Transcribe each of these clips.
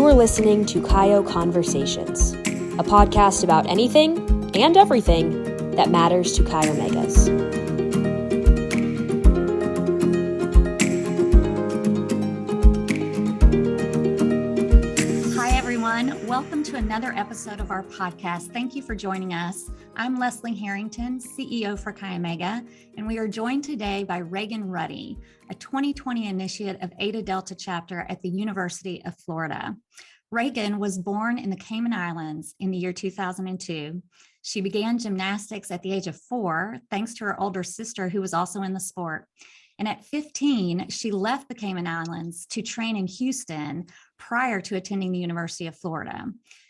You are listening to Kayo Conversations, a podcast about anything and everything that matters to Chi Omegas. Hi, everyone. Welcome to another episode of our podcast. Thank you for joining us. I'm Leslie Harrington, CEO for Chi Omega, and we are joined today by Raegan Rutty, a 2020 initiate of Eta Delta chapter at the University of Florida. Raegan was born in the Cayman Islands in the year 2002. She began gymnastics at the age of 4, thanks to her older sister who was also in the sport. And at 15, she left the Cayman Islands to train in Houston prior to attending the University of Florida.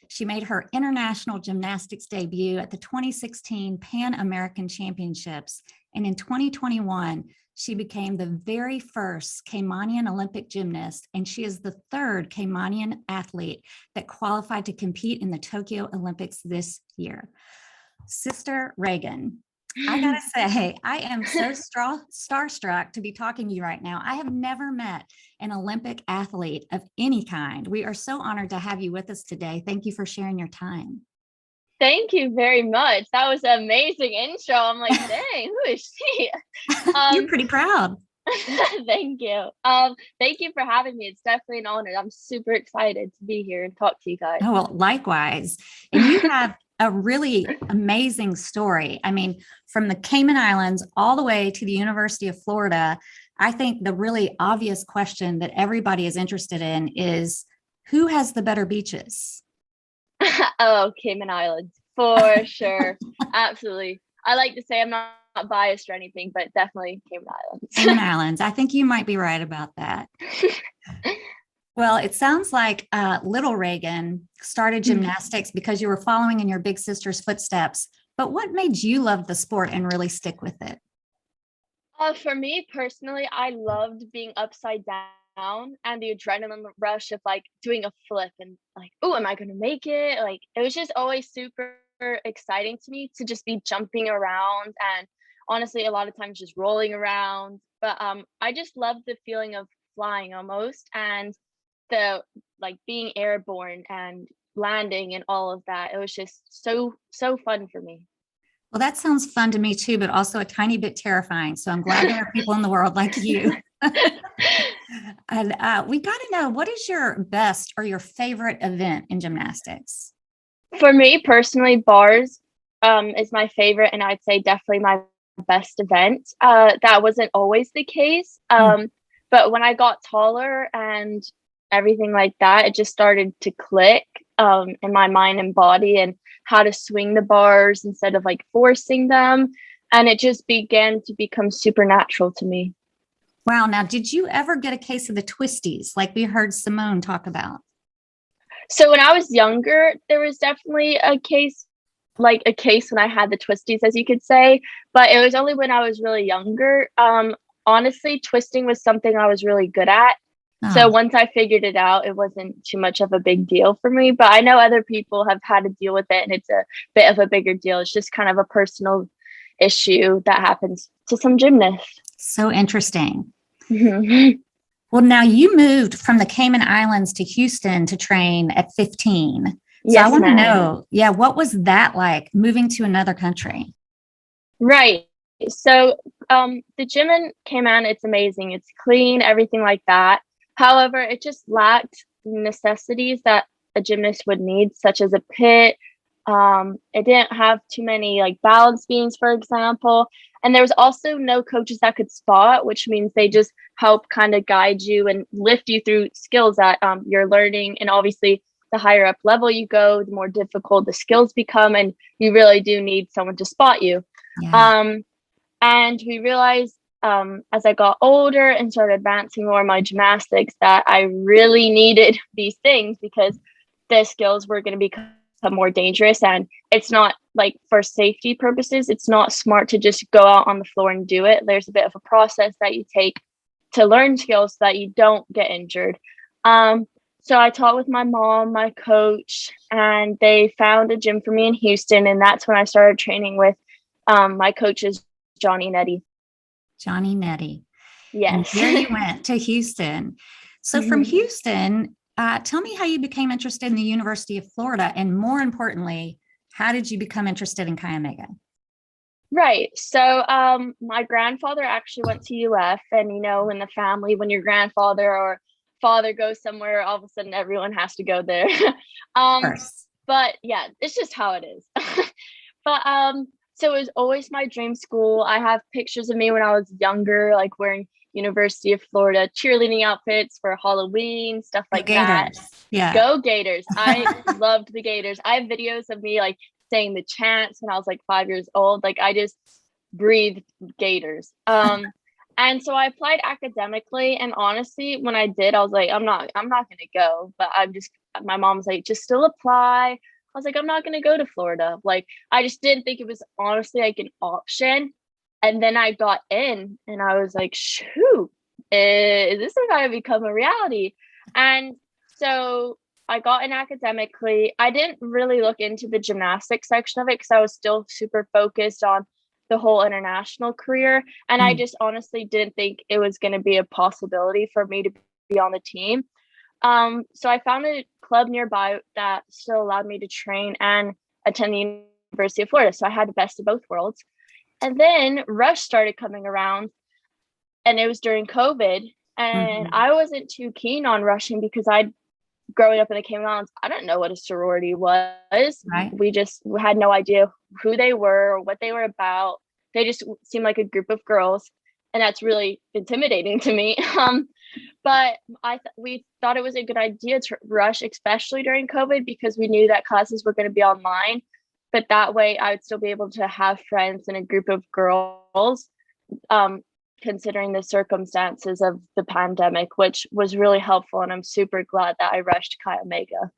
She made her international gymnastics debut at the 2016 Pan American Championships. And in 2021, she became the very first Caymanian Olympic gymnast, and she is the third Caymanian athlete that qualified to compete in the Tokyo Olympics this year. Sister Raegan, I gotta say, I am so starstruck to be talking to you right now. I have never met an Olympic athlete of any kind. We are so honored to have you with us today. Thank you for sharing your time. Thank you very much. That was an amazing intro. I'm like, dang, who is she? You're pretty proud. Thank you. Thank you for having me. It's definitely an honor. I'm super excited to be here and talk to you guys. Oh, well, likewise. And you have a really amazing story. I mean, from the Cayman Islands all the way to the University of Florida, I think the really obvious question that everybody is interested in is, who has the better beaches? Oh, Cayman Islands, for sure. Absolutely. I like to say I'm not biased or anything, but definitely Cayman Islands. Cayman Islands. I think you might be right about that. Well, it sounds like little Raegan started gymnastics because you were following in your big sister's footsteps. But what made you love the sport and really stick with it? For me personally, I loved being upside down and the adrenaline rush of like doing a flip and like, oh, am I going to make it? Like, it was just always super exciting to me to just be jumping around and honestly, a lot of times just rolling around. But I just loved the feeling of flying almost and the like being airborne and landing and all of that. It was just so fun for me. Well, that sounds fun to me too, but also a tiny bit terrifying. So I'm glad there are people in the world like you. And we got to know, what is your best or your favorite event in gymnastics? For me personally, bars is my favorite, and I'd say definitely my best event. That wasn't always the case, but when I got taller and everything like that, it just started to click in my mind and body and how to swing the bars instead of like forcing them. And it just began to become supernatural to me. Wow. Now, did you ever get a case of the Twisties like we heard Simone talk about? So when I was younger, there was definitely a case when I had the Twisties, as you could say, but it was only when I was really younger. Honestly, twisting was something I was really good at. So once I figured it out, it wasn't too much of a big deal for me, but I know other people have had to deal with it and it's a bit of a bigger deal. It's just kind of a personal issue that happens to some gymnasts. So interesting. Mm-hmm. Well, now you moved from the Cayman Islands to Houston to train at 15. So yes, I want to know, what was that like moving to another country? Right. So the gym in Cayman, it's amazing. It's clean, everything like that. However, it just lacked necessities that a gymnast would need, such as a pit. It didn't have too many like balance beams, for example. And there was also no coaches that could spot, which means they just help kind of guide you and lift you through skills that you're learning. And obviously, the higher up level you go, the more difficult the skills become. And you really do need someone to spot you. Yeah. And we realized as I got older and started advancing more in my gymnastics that I really needed these things because the skills were going to become more dangerous. And it's not like for safety purposes, it's not smart to just go out on the floor and do it. There's a bit of a process that you take to learn skills so that you don't get injured. So I talked with my mom, my coach, and they found a gym for me in Houston. And that's when I started training with my coaches, Johnny and Eddie. Johnny Nettie. Yes. And there you went to Houston. So from Houston, Tell me how you became interested in the University of Florida, and more importantly, how did you become interested in Chi Omega? Right. So my grandfather actually went to UF, and in the family, when your grandfather or father goes somewhere, all of a sudden everyone has to go there. Of um course. but yeah, it's just how it is. But so it was always my dream school. I have pictures of me when I was younger, like wearing University of Florida cheerleading outfits for Halloween, stuff Go like that. Gators. Yeah. Go Gators. I loved the Gators. I have videos of me like saying the chants when I was like 5 years old. Like I just breathed Gators. And so I applied academically, and honestly, when I did, I was like, I'm not gonna go. But my mom was like, just still apply. I was like, I'm not gonna go to Florida. Like I just didn't think it was honestly like an option. And then I got in, and I was like, shoot, this is gonna become a reality. And so I got in academically. I didn't really look into the gymnastics section of it because I was still super focused on the whole international career. And I Mm. just honestly didn't think it was going to be a possibility for me to be on the team. So I found a club nearby that still allowed me to train and attend the University of Florida. So I had the best of both worlds. And then Rush started coming around, and it was during COVID. And Mhm. I wasn't too keen on rushing because growing up in the Cayman Islands, I didn't know what a sorority was. Right. We had no idea who they were or what they were about. They just seemed like a group of girls, and that's really intimidating to me. But we thought it was a good idea to rush, especially during COVID, because we knew that classes were going to be online. But that way, I would still be able to have friends in a group of girls. Um, Considering the circumstances of the pandemic, which was really helpful. And I'm super glad that I rushed Chi Omega.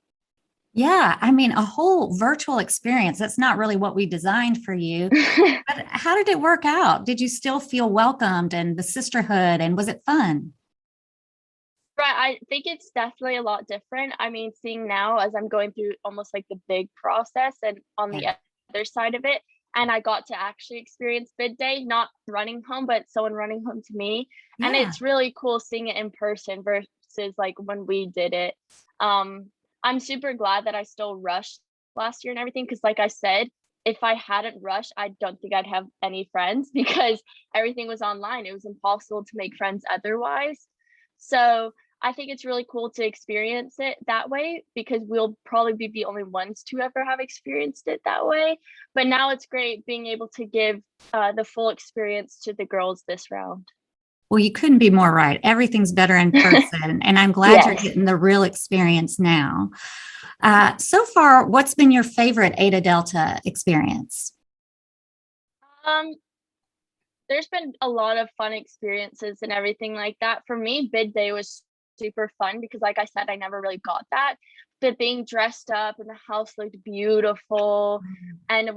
Yeah. I mean, a whole virtual experience. That's not really what we designed for you. But how did it work out? Did you still feel welcomed and the sisterhood? And was it fun? Right. I think it's definitely a lot different. I mean, seeing now as I'm going through almost like the big process and on Yeah. the other side of it, and I got to actually experience bid day, not running home, but someone running home to me. And Yeah. it's really cool seeing it in person versus like when we did it. I'm super glad that I still rushed last year and everything, because like I said, if I hadn't rushed, I don't think I'd have any friends because everything was online. It was impossible to make friends otherwise. So I think it's really cool to experience it that way, because we'll probably be the only ones to ever have experienced it that way. But now it's great being able to give the full experience to the girls this round. Well, you couldn't be more right. Everything's better in person. And I'm glad you're Yes. getting the real experience now. So far, what's been your favorite Ada Delta experience? Um, there's been a lot of fun experiences and everything like that. For me, bid day was super fun because, like I said, I never really got that. But being dressed up and the house looked beautiful, and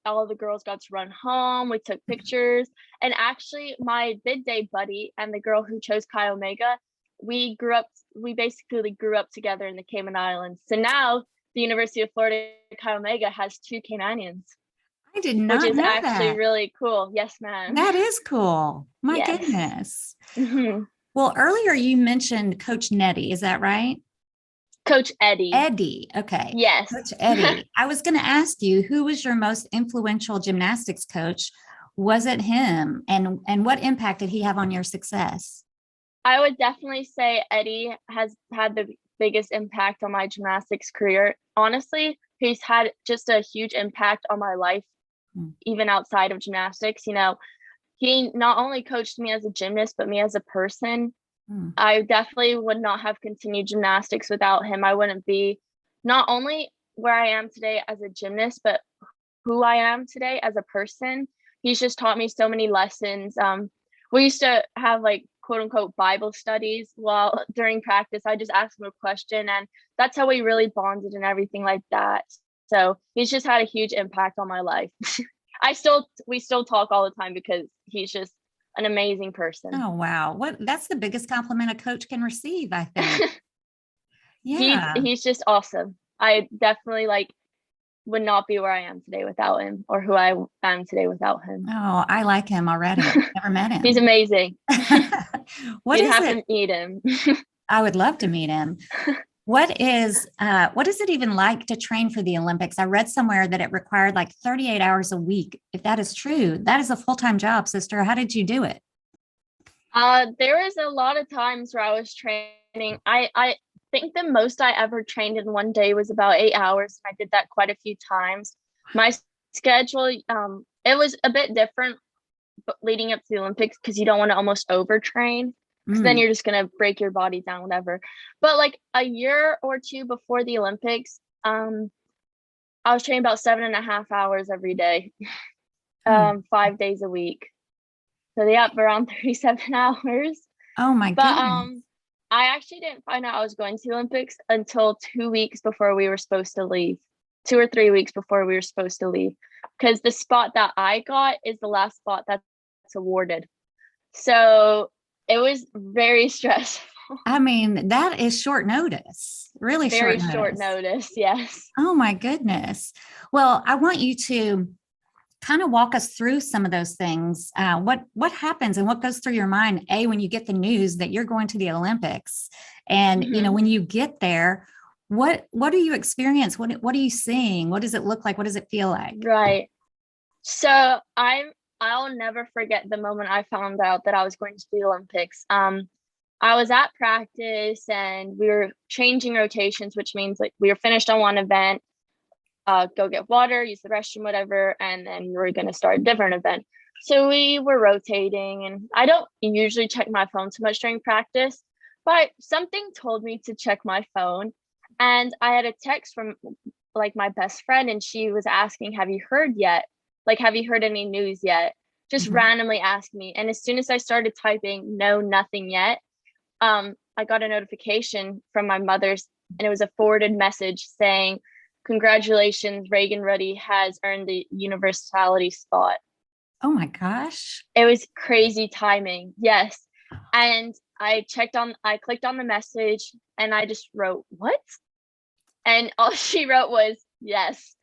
all the girls got to run home. We took pictures, and actually, my bid day buddy and the girl who chose Chi Omega, we grew up. We basically grew up together in the Cayman Islands. So now the University of Florida Chi Omega has two Caymanians, I did which not is know actually that. really cool. Yes, ma'am. That is cool. My Yes. goodness. Hmm. Well, earlier you mentioned Coach Nettie. Is that right? Coach Eddie. Eddie. Okay. Yes. Coach Eddie. I was going to ask you, who was your most influential gymnastics coach? Was it him? And what impact did he have on your success? I would definitely say Eddie has had the biggest impact on my gymnastics career. Honestly, he's had just a huge impact on my life, Hmm. even outside of gymnastics. He not only coached me as a gymnast, but me as a person. Hmm. I definitely would not have continued gymnastics without him. I wouldn't be not only where I am today as a gymnast, but who I am today as a person. He's just taught me so many lessons. We used to have like quote unquote Bible studies while during practice. I just asked him a question, and that's how we really bonded and everything like that. So he's just had a huge impact on my life. We still talk all the time because he's just an amazing person. Oh, wow. That's the biggest compliment a coach can receive, I think. he's Yeah. he's just awesome. I definitely would not be where I am today without him, or who I am today without him. Oh, I like him already. Never met He's him. amazing. What You'd is have it? to meet him. I would love to meet him. What is it even like to train for the Olympics? I read somewhere that it required like 38 hours a week. If that is true, that is a full-time job, sister. How did you do it? There was a lot of times where I was training. I think the most I ever trained in one day was about 8 hours. I did that quite a few times. My schedule, it was a bit different leading up to the Olympics because you don't want to almost overtrain because then you're just gonna break your body down, whatever. But like a year or two before the Olympics, I was training about 7.5 hours every day, 5 days a week. So yeah, around 37 hours. Oh my But goodness. I actually didn't find out I was going to the Olympics until 2 weeks before we were supposed to leave. 2 or 3 weeks before we were supposed to leave. Because the spot that I got is the last spot that's awarded. So it was very stressful. I mean, that is short notice, really Very short short notice. notice, yes. Oh my goodness. Well, I want you to kind of walk us through some of those things. What happens and what goes through your mind, when you get the news that you're going to the Olympics, and when you get there, what do you experience? What are you seeing? What does it look like? What does it feel like? Right. So I'll never forget the moment I found out that I was going to the Olympics. I was at practice and we were changing rotations, which means like we were finished on one event, go get water, use the restroom, whatever, and then we're going to start a different event. So we were rotating, and I don't usually check my phone too much during practice, but something told me to check my phone. And I had a text from like my best friend, and she was asking, have you heard yet? Like, have you heard any news yet? Just randomly asked me. And as soon as I started typing, no, nothing yet, I got a notification from my mother's, and it was a forwarded message saying, congratulations, Raegan Rutty has earned the universality spot. Oh my gosh. It was crazy timing. Yes. And I clicked on the message and I just wrote, what? And all she wrote was, yes.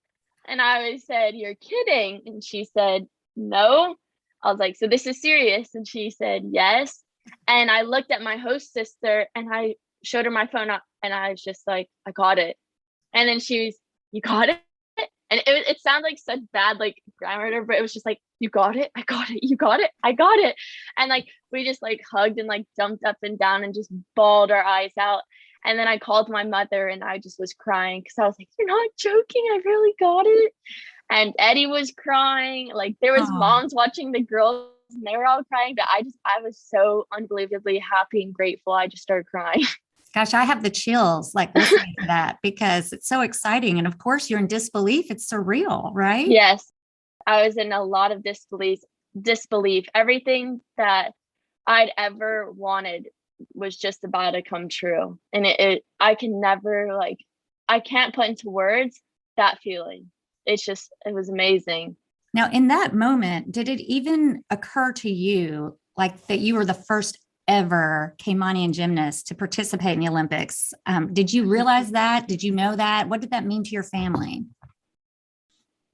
And I said, you're kidding. And she said, no. I was like, so this is serious? And she said, yes. And I looked at my host sister and I showed her my phone up and I was just like, I got it. And then she was, you got it? And it sounded like such bad like grammar, but it was just like, you got it, I got it, you got it, I got it. And like we just like hugged and like jumped up and down and just bawled our eyes out. And then I called my mother and I just was crying because I was like, you're not joking, I really got it. And Eddie was crying. Like there was moms watching the girls and they were all crying, but I was so unbelievably happy and grateful. I just started crying. Gosh, I have the chills like listening to that because it's so exciting. And of course, you're in disbelief. It's surreal, right? Yes. I was in a lot of disbelief. Everything that I'd ever wanted was just about to come true. And I can never I can't put into words that feeling. It was amazing. Now, in that moment, did it even occur to you like that you were the first ever Caymanian gymnast to participate in the Olympics? Did you realize that? Did you know that? What did that mean to your family?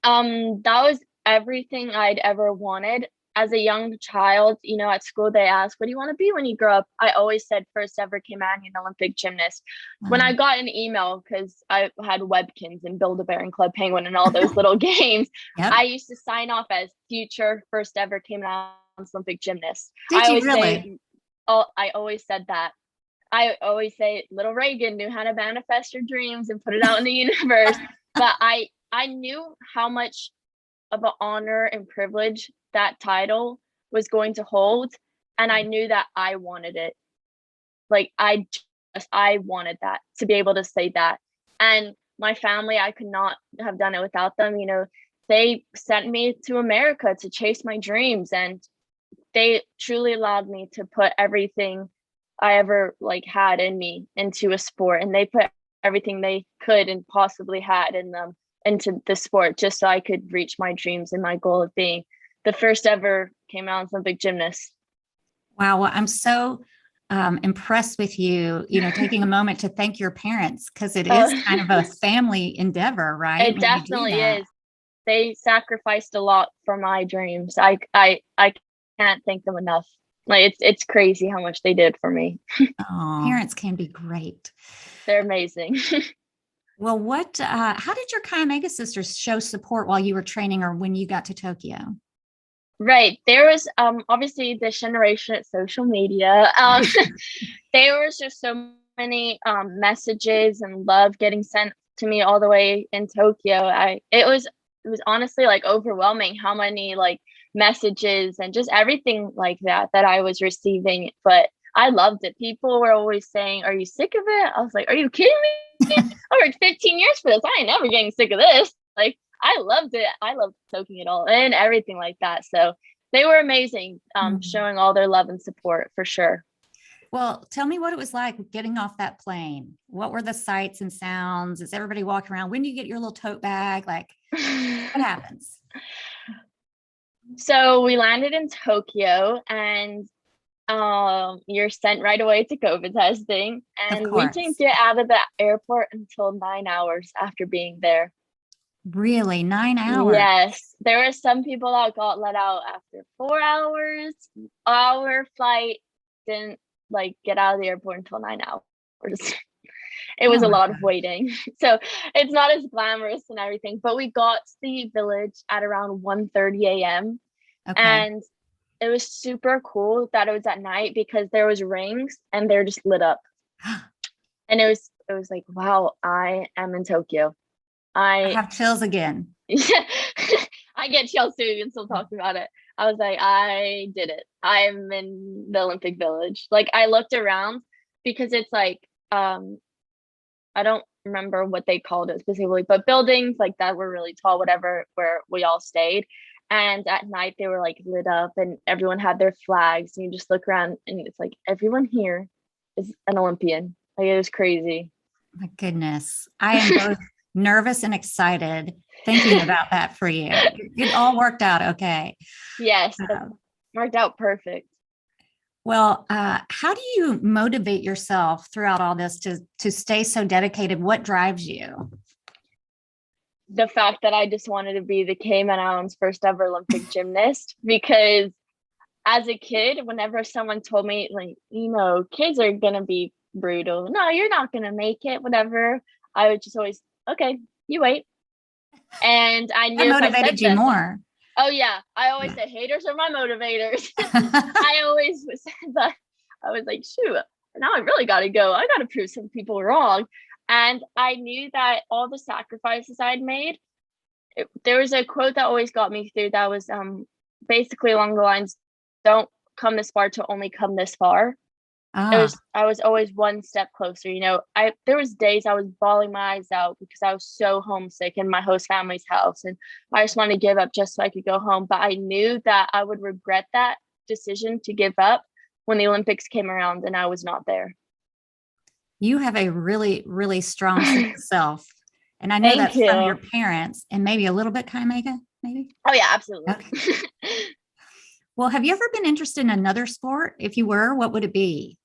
That was everything I'd ever wanted. As a young child, at school, they asked, what do you want to be when you grow up? I always said first ever Caymanian Olympic gymnast. When I got an email, because I had Webkins and Build-A-Bear and Club Penguin and all those little games, I used to sign off as future first ever Cayman Islands Olympic gymnast. Did you really? I always said that. I always say little Raegan knew how to manifest your dreams and put it out in the universe. But I knew how much of an honor and privilege that title was going to hold. And I knew that I wanted it. Like I wanted that, to be able to say that. And my family, I could not have done it without them. They sent me to America to chase my dreams, and they truly allowed me to put everything I ever had in me into a sport, and they put everything they could and possibly had in them into the sport just so I could reach my dreams and my goal of being the first ever Cayman Islands Olympic gymnast. Wow. Well, I'm so impressed with you, taking a moment to thank your parents, because it is kind of a family endeavor, right? It definitely is. They sacrificed a lot for my dreams. I can't thank them enough. Like it's crazy how much they did for me. Oh, parents can be great. They're amazing. Well, how did your Chi Omega sisters show support while you were training or when you got to Tokyo? Right. There was obviously this generation at social media. There was just so many messages and love getting sent to me all the way in Tokyo. It was honestly like overwhelming how many like messages and just everything like that I was receiving. But I loved it. People were always saying, "Are you sick of it?" I was like, "Are you kidding me? I worked 15 years for this. I ain't never getting sick of this." Like I loved it. I loved soaking it all in, everything like that. So they were amazing, showing all their love and support for sure. Well, tell me what it was like getting off that plane. What were the sights and sounds? Is everybody walking around? When do you get your little tote bag? Like, what happens? So we landed in Tokyo, and you're sent right away to COVID testing. And we didn't get out of the airport until 9 hours after being there. Really? 9 hours? Yes. There were some people that got let out after 4 hours. Our flight didn't like get out of the airport until 9 hours. It was a lot of waiting. So it's not as glamorous and everything, but we got to the village at around 1:30 a.m. Okay. And it was super cool that it was at night because there was rings and they're just lit up. And it was like, wow, I am in Tokyo. I have chills again. I get chills too and still talking about it. I was like, I did it. I'm in the Olympic Village. Like I looked around because it's like, I don't remember what they called it specifically, but buildings like that were really tall, whatever, where we all stayed. And at night they were like lit up and everyone had their flags. And you just look around and it's like everyone here is an Olympian. Like it was crazy. My goodness. I am both nervous and excited thinking about that for you. It all worked out okay. Yes, worked out perfect. Well, how do you motivate yourself throughout all this to stay so dedicated? What drives you? The fact that I just wanted to be the Cayman Islands first ever Olympic gymnast, because as a kid, whenever someone told me like, kids are going to be brutal. No, you're not going to make it, whatever. I would just always, okay, you wait. And I knew that motivated you more. Oh yeah. I always say haters are my motivators. I always said that. I was like, shoot, now I really got to go. I got to prove some people wrong. And I knew that all the sacrifices I'd made, there was a quote that always got me through that was basically along the lines, don't come this far to only come this far. I was always one step closer. There was days I was bawling my eyes out because I was so homesick in my host family's house. And I just wanted to give up just so I could go home. But I knew that I would regret that decision to give up when the Olympics came around and I was not there. You have a really, really strong sense of self. And I know Thank that's you. from your parents and maybe a little bit Chi Omega, maybe? Oh, yeah, absolutely. Okay. Well, have you ever been interested in another sport? If you were, what would it be?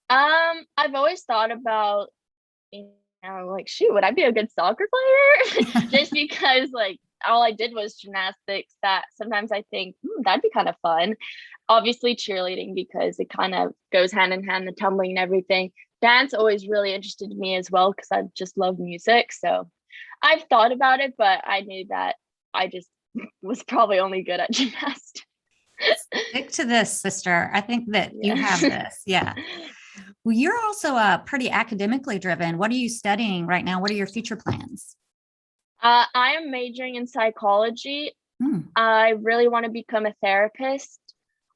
I've always thought about, like, shoot, would I be a good soccer player? Just because, like, all I did was gymnastics, that sometimes I think that'd be kind of fun. Obviously cheerleading because it kind of goes hand in hand, the tumbling and everything. Dance always really interested me as well because I just love music. So I've thought about it, but I knew that I just was probably only good at gymnastics. Stick to this, sister. I think that you have this. Yeah. Well, you're also pretty academically driven. What are you studying right now? What are your future plans? I am majoring in psychology. I really want to become a therapist.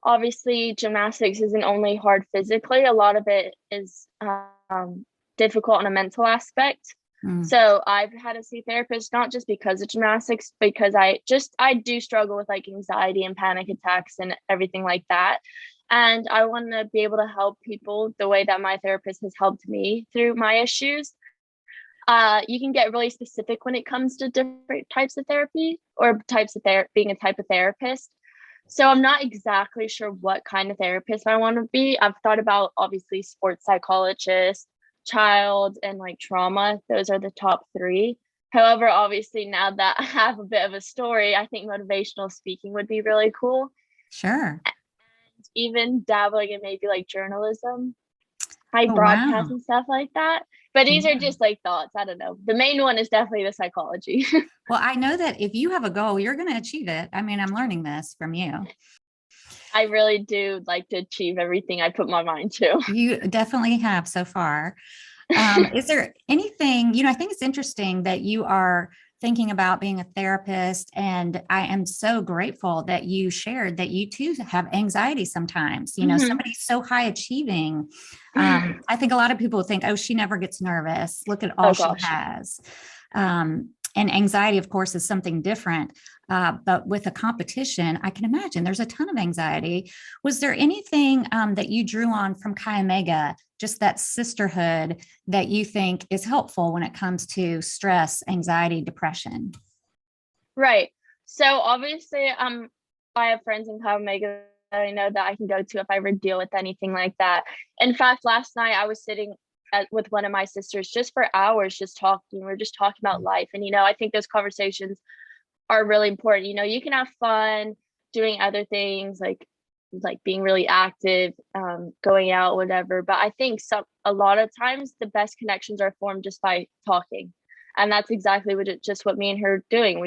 Obviously, gymnastics isn't only hard physically. A lot of it is difficult on a mental aspect. So I've had to see therapists, not just because of gymnastics, because I do struggle with like anxiety and panic attacks and everything like that. And I want to be able to help people the way that my therapist has helped me through my issues. You can get really specific when it comes to different types of therapy or types of being a type of therapist. So I'm not exactly sure what kind of therapist I want to be. I've thought about obviously sports psychologist, child, and like trauma. Those are the top three. However, obviously now that I have a bit of a story, I think motivational speaking would be really cool. Sure. even dabbling in maybe like journalism, like Oh, broadcast wow. and stuff like that. But these are Yeah. just like thoughts. I don't know. The main one is definitely the psychology. Well, I know that if you have a goal, you're going to achieve it. I mean, I'm learning this from you. I really do like to achieve everything I put my mind to. You definitely have so far. Is there anything, I think it's interesting that you are thinking about being a therapist. And I am so grateful that you shared that you too have anxiety sometimes. Mhm. Somebody's so high achieving. I think a lot of people think, oh, she never gets nervous. Look at all Oh she gosh. has. And anxiety, of course, is something different. But with a competition, I can imagine there's a ton of anxiety. Was there anything that you drew on from Chi Omega, just that sisterhood that you think is helpful when it comes to stress, anxiety, depression? Right. So obviously, I have friends in Cayman Islands that I know that I can go to if I ever deal with anything like that. In fact, last night I was sitting with one of my sisters just for hours, just talking. We are just talking about life, and I think those conversations are really important. You can have fun doing other things like being really active, going out, whatever. But I think a lot of times the best connections are formed just by talking. And that's exactly what me and her are doing.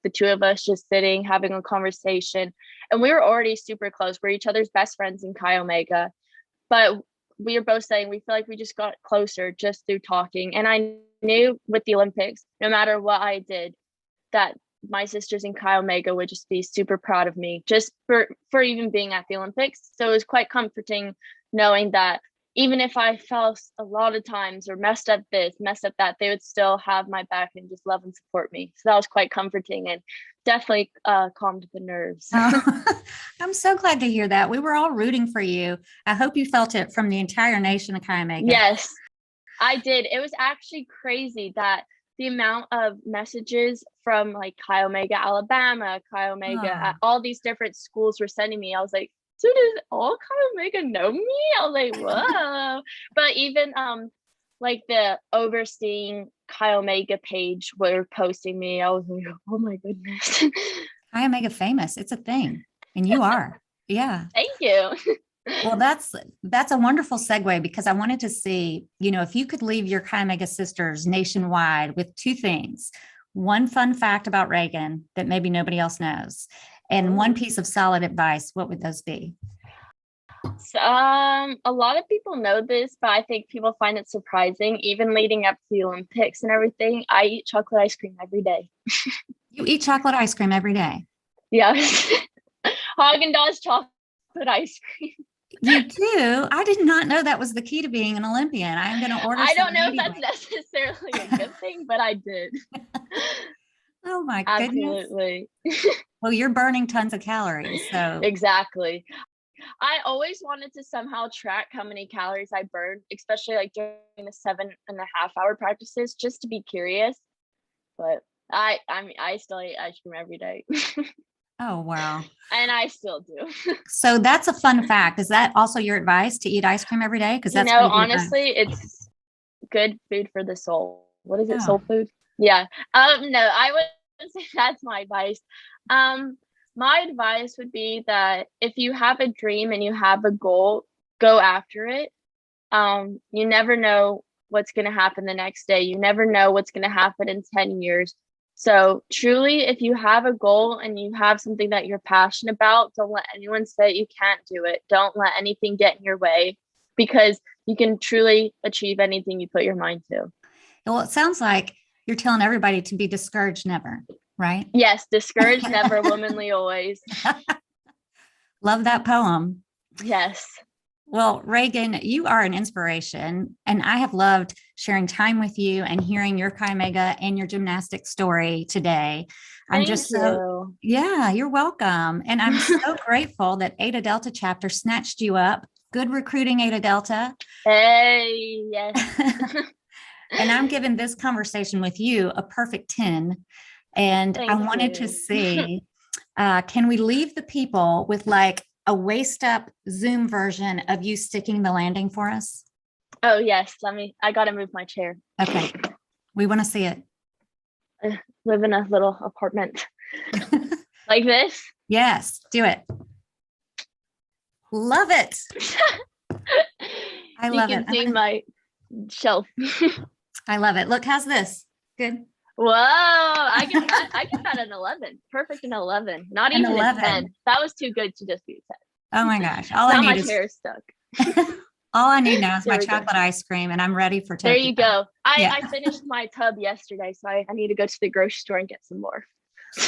The two of us just sitting, having a conversation. And we were already super close. We're each other's best friends in Chi Omega. But we were both saying we feel like we just got closer just through talking. And I knew with the Olympics, no matter what I did, that my sisters in Chi Omega would just be super proud of me just for even being at the Olympics. So it was quite comforting knowing that even if I fell a lot of times or messed up this, messed up that, they would still have my back and just love and support me. So that was quite comforting and definitely calmed the nerves. Oh, I'm so glad to hear that. We were all rooting for you. I hope you felt it from the entire nation of Chi Omega. Yes, I did. It was actually crazy that the amount of messages from like Chi Omega, Alabama, Chi Omega, all these different schools were sending me. I was like, so does all Chi Omega know me? I was like, whoa. But even like the overseeing Chi Omega page were posting me. I was like, oh my goodness. Chi Omega famous. It's a thing. And you are. Yeah. Thank you. Well, that's a wonderful segue because I wanted to see, if you could leave your Chi Omega sisters nationwide with two things, one fun fact about Raegan that maybe nobody else knows, and one piece of solid advice, what would those be? So, a lot of people know this, but I think people find it surprising. Even leading up to the Olympics and everything, I eat chocolate ice cream every day. You eat chocolate ice cream every day? Yes. Haagen-Dazs chocolate ice cream. You do? I did not know that was the key to being an Olympian. I'm going to order I some don't know if immediately. that's necessarily a good thing, but I did. Oh my goodness. Absolutely. Well, you're burning tons of calories. So Exactly. I always wanted to somehow track how many calories I burned, especially like during the 7.5 hour practices, just to be curious. But I mean, I still eat ice cream every day. oh, wow. And I still do. So that's a fun fact. Is that also your advice to eat ice cream every day? Because that's pretty good advice. Honestly, it's good food for the soul. What is it? Oh. Soul food? Yeah. No, I wouldn't say that's my advice. My advice would be that if you have a dream and you have a goal, go after it. You never know what's going to happen the next day. You never know what's going to happen in 10 years. So truly, if you have a goal and you have something that you're passionate about, don't let anyone say you can't do it. Don't let anything get in your way, because you can truly achieve anything you put your mind to. Well, it sounds like you're telling everybody to be discouraged never, right? Yes, discouraged never, womanly always. Love that poem. Yes. Well, Raegan, you are an inspiration, and I have loved sharing time with you and hearing your Chi Omega and your gymnastics story today. Thank you. Yeah, you're welcome. And I'm so grateful that Eta Delta chapter snatched you up. Good recruiting, Eta Delta. Hey, yes. And I'm giving this conversation with you a perfect 10. And I wanted to see, can we leave the people with like a waist up Zoom version of you sticking the landing for us? Oh, yes. I got to move my chair. Okay. We want to see it. I live in a little apartment like this. Yes, do it. Love it. I love it. You can see my shelf. I love it. Look, how's this? Good. Whoa, I give that an 11. Perfect an 11. Not even 11. A 10. That was too good to just be a 10. Oh my gosh. All I need is hair stuck. All I need now is my chocolate ice cream, and I'm ready for Tokyo. There you go. I finished my tub yesterday, so I need to go to the grocery store and get some more.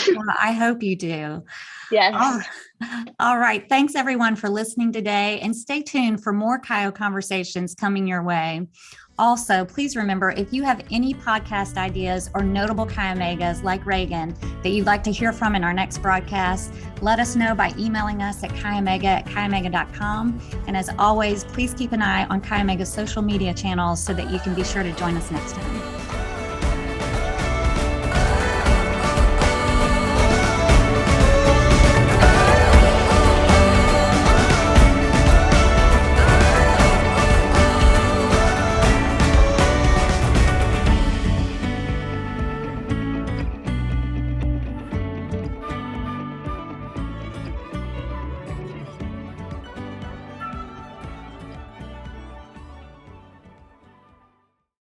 Well, I hope you do. Yes. All right. Thanks everyone for listening today, and stay tuned for more Kayo conversations coming your way. Also, please remember, if you have any podcast ideas or notable Cayamegas like Raegan that you'd like to hear from in our next broadcast, let us know by emailing us at kayamega@kayamega.com. And as always, please keep an eye on Cayamega's social media channels so that you can be sure to join us next time.